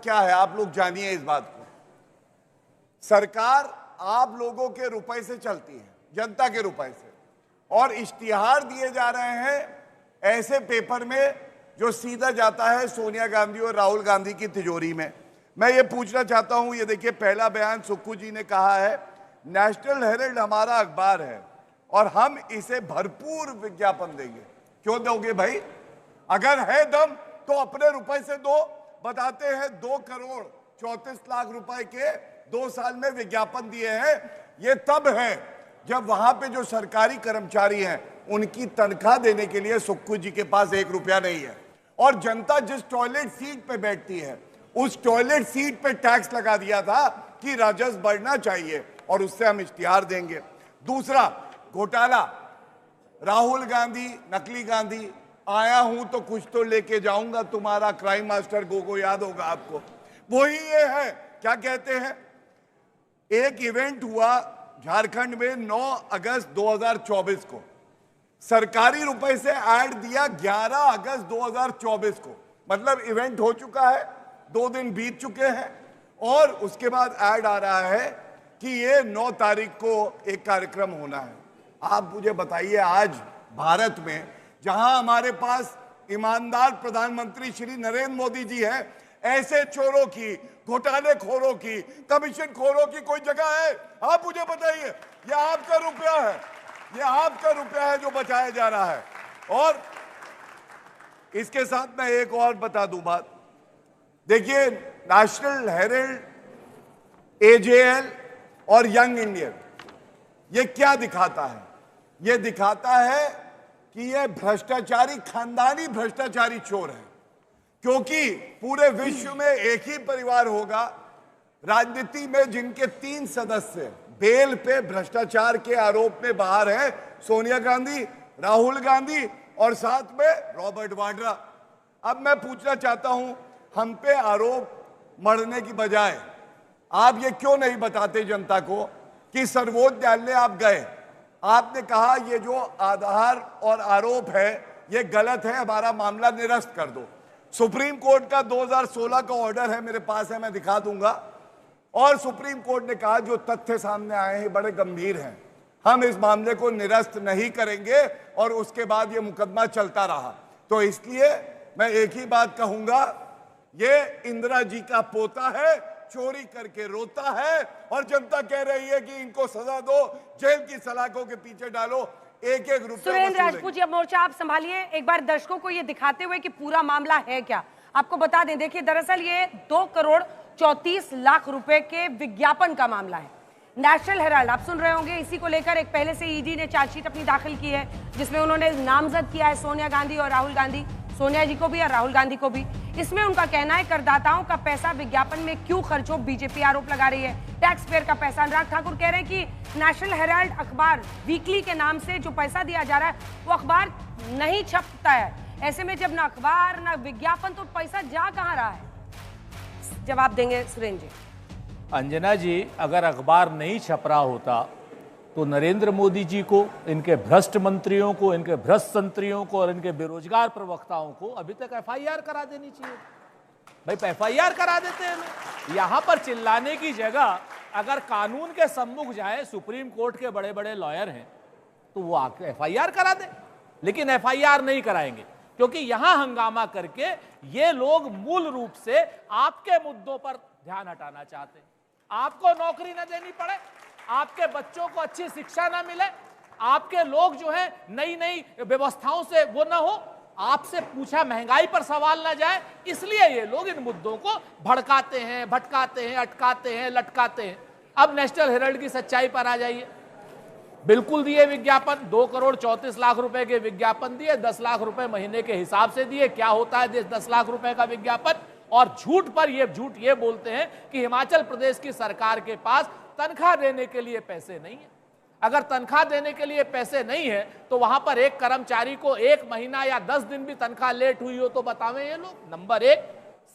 क्या है, आप लोग जानिए इस बात को। सरकार आप लोगों के रुपए से चलती है, जनता के रुपए से, और इश्तिहार दिए जा रहे हैं ऐसे पेपर में जो सीधा जाता है सोनिया गांधी और राहुल गांधी की तिजोरी में। मैं ये पूछना चाहता हूं, ये देखिए पहला बयान सुक्खू जी ने कहा है, नेशनल हेराल्ड हमारा अखबार है और हम इसे भरपूर विज्ञापन देंगे। क्यों दोगे भाई? अगर है दम तो अपने रुपए से दो। बताते हैं 2 करोड़ 34 लाख रुपए के 2 साल में विज्ञापन दिए हैं। ये तब है जब वहां पे जो सरकारी कर्मचारी हैं उनकी तनख्वाह देने के लिए सुक्खू जी के पास 1 रुपया नहीं है। और जनता जिस टॉयलेट सीट पे बैठती है उस टॉयलेट सीट पे टैक्स लगा दिया था कि राजस्व बढ़ना चाहिए और उससे हम इश्तिहार देंगे। दूसरा घोटाला, राहुल गांधी नकली गांधी, आया हूं तो कुछ तो लेके जाऊंगा, तुम्हारा क्राइम मास्टर गोगो याद होगा आपको, वही ये है। क्या कहते हैं, एक इवेंट हुआ झारखंड में 9 अगस्त 2024 को, सरकारी रुपए से ऐड दिया 11 अगस्त 2024 को, मतलब इवेंट हो चुका है, 2 दिन बीत चुके हैं और उसके बाद ऐड आ रहा है कि ये 9 तारीख को एक कार्यक्रम होना है। आप मुझे बताइए, आज भारत में जहां हमारे पास ईमानदार प्रधानमंत्री श्री नरेंद्र मोदी जी हैं, ऐसे चोरों की, घोटाले खोरों की, कमीशन खोरों की कोई जगह है? आप मुझे बताइए। यह आपका रुपया है, यह आपका रुपया है जो बचाया जा रहा है। और इसके साथ मैं एक और बता दूं बात, देखिए नेशनल हेराल्ड, एजेएल और यंग इंडियन, ये क्या दिखाता है? ये दिखाता है कि ये भ्रष्टाचारी, खानदानी भ्रष्टाचारी चोर है। क्योंकि पूरे विश्व में एक ही परिवार होगा राजनीति में जिनके 3 सदस्य बेल पे भ्रष्टाचार के आरोप में बाहर हैं, सोनिया गांधी, राहुल गांधी और साथ में रॉबर्ट वाड्रा। अब मैं पूछना चाहता हूं, हम पे आरोप मढ़ने की बजाय आप ये क्यों नहीं बताते जनता को कि सर्वोच्च न्यायालय आप गए, आपने कहा ये जो आधार और आरोप है ये गलत है, हमारा मामला निरस्त कर दो। सुप्रीम कोर्ट का 2016 का ऑर्डर है, मेरे पास है, मैं दिखा दूंगा। और सुप्रीम कोर्ट ने कहा जो तथ्य सामने आए हैं बड़े गंभीर हैं, हम इस मामले को निरस्त नहीं करेंगे, और उसके बाद ये मुकदमा चलता रहा। तो इसलिए मैं एक ही बात कहूंगा, ये इंदिरा जी का पोता है, चोरी करके रोता है, और जनता कह रही है कि इनको सजा दो, जेल की सलाखों के पीछे डालो, एक एक रुपया। सुरेंद्र राजपूत जी, अब मोर्चा आप संभालिए, एक बार दर्शकों को ये दिखाते हुए कि पूरा मामला है क्या। आपको बता दें, देखिए दरअसल ये 2 करोड़ 34 लाख रुपए के विज्ञापन का मामला है। नेशनल हेराल्ड, आप सुन रहे होंगे, इसी को लेकर एक पहले से ईडी ने चार्जशीट अपनी दाखिल की है, जिसमें उन्होंने नामजद किया है सोनिया गांधी और राहुल गांधी, सोनिया जी को भी और राहुल गांधी को भी। इसमें उनका कहना है करदाताओं का पैसा विज्ञापन में क्यों खर्च हो, बीजेपी आरोप लगा रही है, टैक्स पेयर का पैसा। अनुराग ठाकुर कह रहे हैं कि नेशनल हेराल्ड अखबार वीकली के नाम से जो पैसा दिया जा रहा है वो अखबार नहीं छपता है। ऐसे में जब ना अखबार ना विज्ञापन, तो पैसा जा कहां रहा है? जवाब देंगे सुरेंद्र जी। अंजना जी, अगर अखबार नहीं छप रहा होता तो नरेंद्र मोदी जी को, इनके भ्रष्ट मंत्रियों को, इनके भ्रष्ट संतरियों को और इनके बेरोजगार प्रवक्ताओं को अभी तक एफआईआर करा देनी चाहिए। भाई एफआईआर करा देते हैं। यहां पर चिल्लाने की जगह अगर कानून के सम्मुख जाए, सुप्रीम कोर्ट के बड़े बड़े लॉयर हैं, तो वो आके एफआईआर करा दे। लेकिन एफआईआर नहीं कराएंगे, क्योंकि यहां हंगामा करके ये लोग मूल रूप से आपके मुद्दों पर ध्यान हटाना चाहते हैं। आपको नौकरी न देनी पड़े, आपके बच्चों को अच्छी शिक्षा ना मिले, आपके लोग जो है नई नई व्यवस्थाओं से वो ना हो, आपसे पूछा महंगाई पर सवाल ना जाए, इसलिए ये लोग इन मुद्दों को भड़काते हैं, भटकाते हैं, अटकाते हैं, लटकाते हैं। अब नेशनल हेराल्ड की सच्चाई पर आ जाइए। बिल्कुल दिए विज्ञापन, 2 करोड़ 34 लाख रुपए के विज्ञापन दिए, 10 लाख रुपए महीने के हिसाब से दिए। क्या होता है 10 लाख रुपए का विज्ञापन? और झूठ पर झूठ ये बोलते हैं कि हिमाचल प्रदेश की सरकार के पास तनख्वाह देने के लिए पैसे नहीं है। अगर तनख्वाह देने के लिए पैसे नहीं है तो वहां पर एक कर्मचारी को 1 महीना या 10 दिन भी तनख्वाह लेट हुई हो तो बतावें ये लोग। नंबर 1,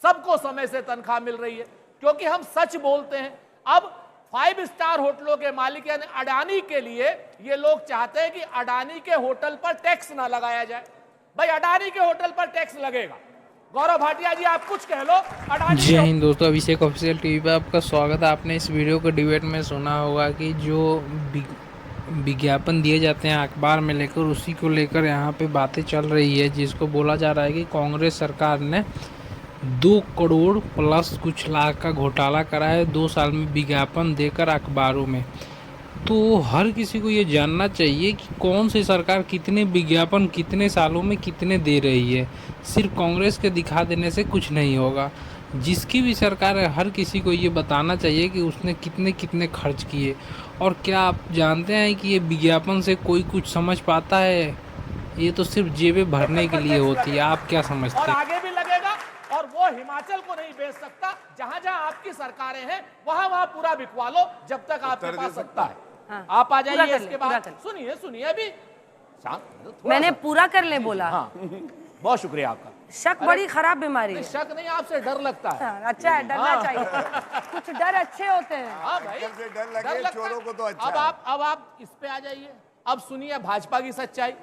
सबको समय से तनख्वाह मिल रही है, क्योंकि हम सच बोलते हैं। अब 5 स्टार होटलों के मालिक यानी अडानी के लिए ये लोग चाहते हैं कि अडानी के होटल पर टैक्स ना लगाया जाए। भाई अडानी के होटल पर टैक्स लगेगा, गौरव भाटिया जी आप कुछ कह लो। अडानी जय हिंद दोस्तों, अभिषेक ऑफिशियल टीवी पर आपका स्वागत है। आपने इस वीडियो को डिबेट में सुना होगा कि जो विज्ञापन दिए जाते हैं अखबार में लेकर, उसी को लेकर यहाँ पे बातें चल रही है, जिसको बोला जा रहा है कि कांग्रेस सरकार ने 2 करोड़ प्लस कुछ लाख का घोटाला करा है 2 साल में विज्ञापन देकर अखबारों में। तो हर किसी को ये जानना चाहिए कि कौन सी सरकार कितने विज्ञापन कितने सालों में कितने दे रही है। सिर्फ कांग्रेस के दिखा देने से कुछ नहीं होगा। जिसकी भी सरकार है, हर किसी को ये बताना चाहिए कि उसने कितने कितने खर्च किए। और क्या आप जानते हैं कि ये विज्ञापन से कोई कुछ समझ पाता है? ये तो सिर्फ जेबें भरने के लिए होती है। आप क्या समझते और हैं? आगे भी लगेगा। और वो हिमाचल को नहीं बेच सकता। जहां जहां आपकी सरकारें हैं वहां वहां पूरा बिकवा लो, जब तक आपके पास सत्ता है। हाँ, आप आ पूरा जाइए। कर ले, इसके पूरा बाद कर ले। सुनिए सुनिए अभी थोड़ा मैंने सा। पूरा कर ले बोला। हाँ, बहुत शुक्रिया आपका। शक बड़ी खराब बीमारी है। शक नहीं, आपसे डर लगता है। हाँ, अच्छा है, डरना चाहिए। कुछ डर अच्छे होते हैं। हाँ भाई, जब से डर लगे लगता चोरों है। को तो अच्छा अब है। आप इस पे आ जाइए। अब सुनिए भाजपा की सच्चाई।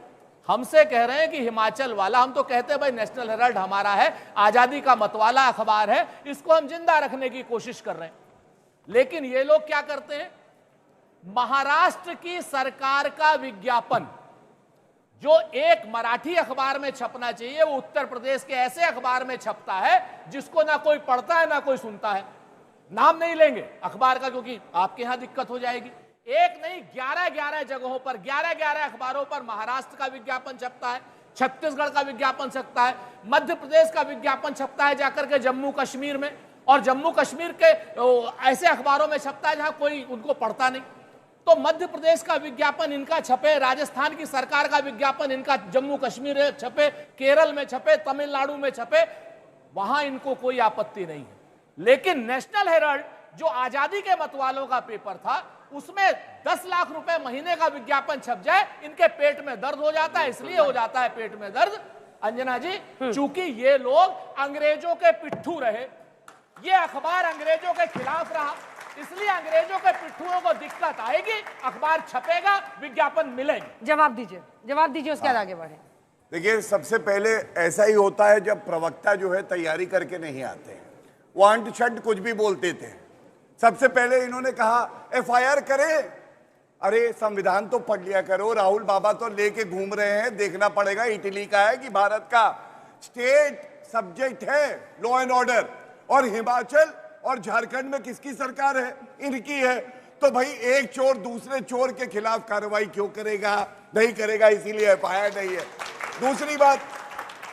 हमसे कह रहे हैं कि हिमाचल वाला, हम तो कहते हैं भाई नेशनल हेराल्ड हमारा है, आजादी का मतवाला अखबार है, इसको हम जिंदा रखने की कोशिश कर रहे हैं। लेकिन ये लोग क्या करते हैं, महाराष्ट्र की सरकार का विज्ञापन जो एक मराठी अखबार में छपना चाहिए, वो उत्तर प्रदेश के ऐसे अखबार में छपता है जिसको ना कोई पढ़ता है ना कोई सुनता है। नाम नहीं लेंगे अखबार का, क्योंकि आपके यहां दिक्कत हो जाएगी। एक नहीं, 11 जगहों पर 11 अखबारों पर महाराष्ट्र का विज्ञापन छपता है, छत्तीसगढ़ का विज्ञापन छपता है, मध्य प्रदेश का विज्ञापन छपता है जाकर के जम्मू कश्मीर में, और जम्मू कश्मीर के ऐसे अखबारों में छपता है जहां कोई उनको पढ़ता नहीं। तो मध्य प्रदेश का विज्ञापन इनका छपे, राजस्थान की सरकार का विज्ञापन इनका जम्मू कश्मीर में छपे, केरल में छपे, तमिलनाडु में छपे, वहां इनको कोई आपत्ति नहीं है। लेकिन नेशनल हेराल्ड जो आजादी के मतवालों का पेपर था, उसमें 10 लाख रुपए महीने का विज्ञापन छप जाए, इनके पेट में दर्द हो जाता है। इसलिए हो जाता है पेट में दर्द, अंजना जी, चूंकि ये लोग अंग्रेजों के पिट्ठू रहे, ये अखबार अंग्रेजों के खिलाफ रहा, इसलिए अंग्रेजों के पिट्ठुओं को दिक्कत आएगी, अखबार छपेगा, विज्ञापन मिलेंगे। जवाब दीजिए, उसके बाद आगे बढ़े। देखिए, सबसे पहले ऐसा ही होता है जब प्रवक्ता जो है तैयारी करके नहीं आते हैं, वो अंट शंट कुछ भी बोलते थे। सबसे पहले इन्होंने कहा एफआईआर करें। अरे संविधान तो पढ़ लिया करो, राहुल बाबा तो लेके घूम रहे हैं, देखना पड़ेगा इटली का है कि भारत का। स्टेट सब्जेक्ट है लॉ एंड ऑर्डर, और हिमाचल और झारखंड में किसकी सरकार है? इनकी है। तो भाई एक चोर दूसरे चोर के खिलाफ कार्रवाई क्यों करेगा? नहीं करेगा, इसीलिए एफआईआर नहीं है। दूसरी बात,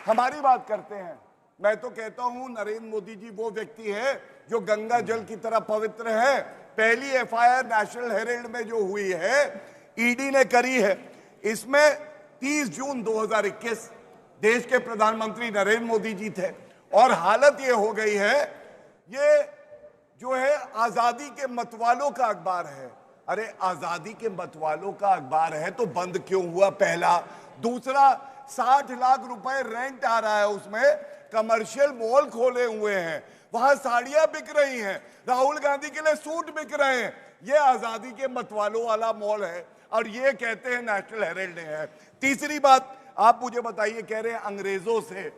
हमारी बात करते हैं। मैं तो कहता हूं नरेंद्र मोदी जी वो व्यक्ति है जो गंगा जल की तरह पवित्र है। पहली एफआईआर नेशनल हेराल्ड में जो हुई है, ईडी ने करी है। इसमें 30 जून 2021 देश के प्रधानमंत्री नरेंद्र मोदी जी थे, और हालत ये हो गई है, ये जो है आजादी के मतवालों का अखबार है। अरे आजादी के मतवालों का अखबार है तो बंद क्यों हुआ? पहला। दूसरा, 60 लाख रुपए रेंट आ रहा है, उसमें कमर्शियल मॉल खोले हुए हैं, वहां साड़ियां बिक रही हैं, राहुल गांधी के लिए सूट बिक रहे हैं। ये आजादी के मतवालों वाला मॉल है, और ये कहते हैं नेशनल हेराल्ड ने है। तीसरी बात, आप मुझे बताइए, कह रहे हैं अंग्रेजों से।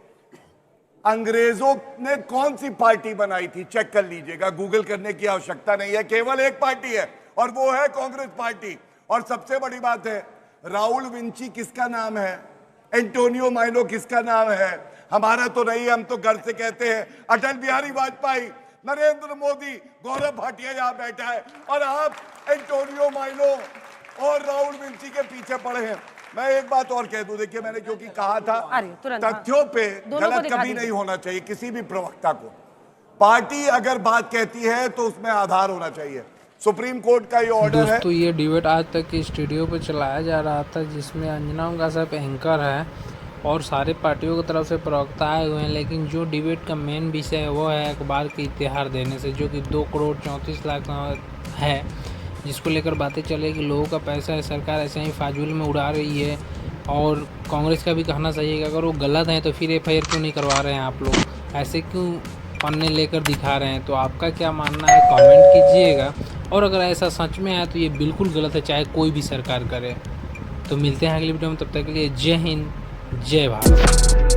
अंग्रेजों ने कौन सी पार्टी बनाई थी? चेक कर लीजिएगा, गूगल करने की आवश्यकता नहीं है। केवल एक पार्टी है, और वो है कांग्रेस पार्टी। और सबसे बड़ी बात है, राहुल विंची किसका नाम है? एंटोनियो माइनो किसका नाम है? हमारा तो नहीं, हम तो घर से कहते हैं अटल बिहारी वाजपेयी। नरेंद्र मोदी, गौरव भाटिया यहाँ बैठा है, और आप एंटोनियो माइनो और राहुल विंची के पीछे पड़े हैं। मैं एक बात और कह दूं, देखिए मैंने क्योंकि कहा था, तथ्यों पे गलत कभी नहीं होना चाहिए किसी भी प्रवक्ता को। पार्टी अगर बात कहती है तो उसमें आधार होना चाहिए। सुप्रीम कोर्ट का ये ऑर्डर है। दोस्तों, ये डिबेट आज तक के स्टूडियो पर चलाया जा रहा था, जिसमें अंजना उनका साहब एंकर है और सारे पार्टियों की तरफ से प्रवक्ता आए हुए हैं। लेकिन जो डिबेट का मेन विषय है वो है अखबार के इतिहार देने से, जो कि 2 करोड़ 34 लाख है, जिसको लेकर बातें चले कि लोगों का पैसा है, सरकार ऐसे ही फाजुल में उड़ा रही है। और कांग्रेस का भी कहना चाहिए कि अगर वो गलत है तो फिर एफआईआर क्यों नहीं करवा रहे हैं आप लोग, ऐसे क्यों पन्ने लेकर दिखा रहे हैं? तो आपका क्या मानना है, कमेंट कीजिएगा। और अगर ऐसा सच में है तो ये बिल्कुल गलत है, चाहे कोई भी सरकार करे। तो मिलते हैं अगली वीडियो में, तब तक के लिए जय हिंद, जय भारत।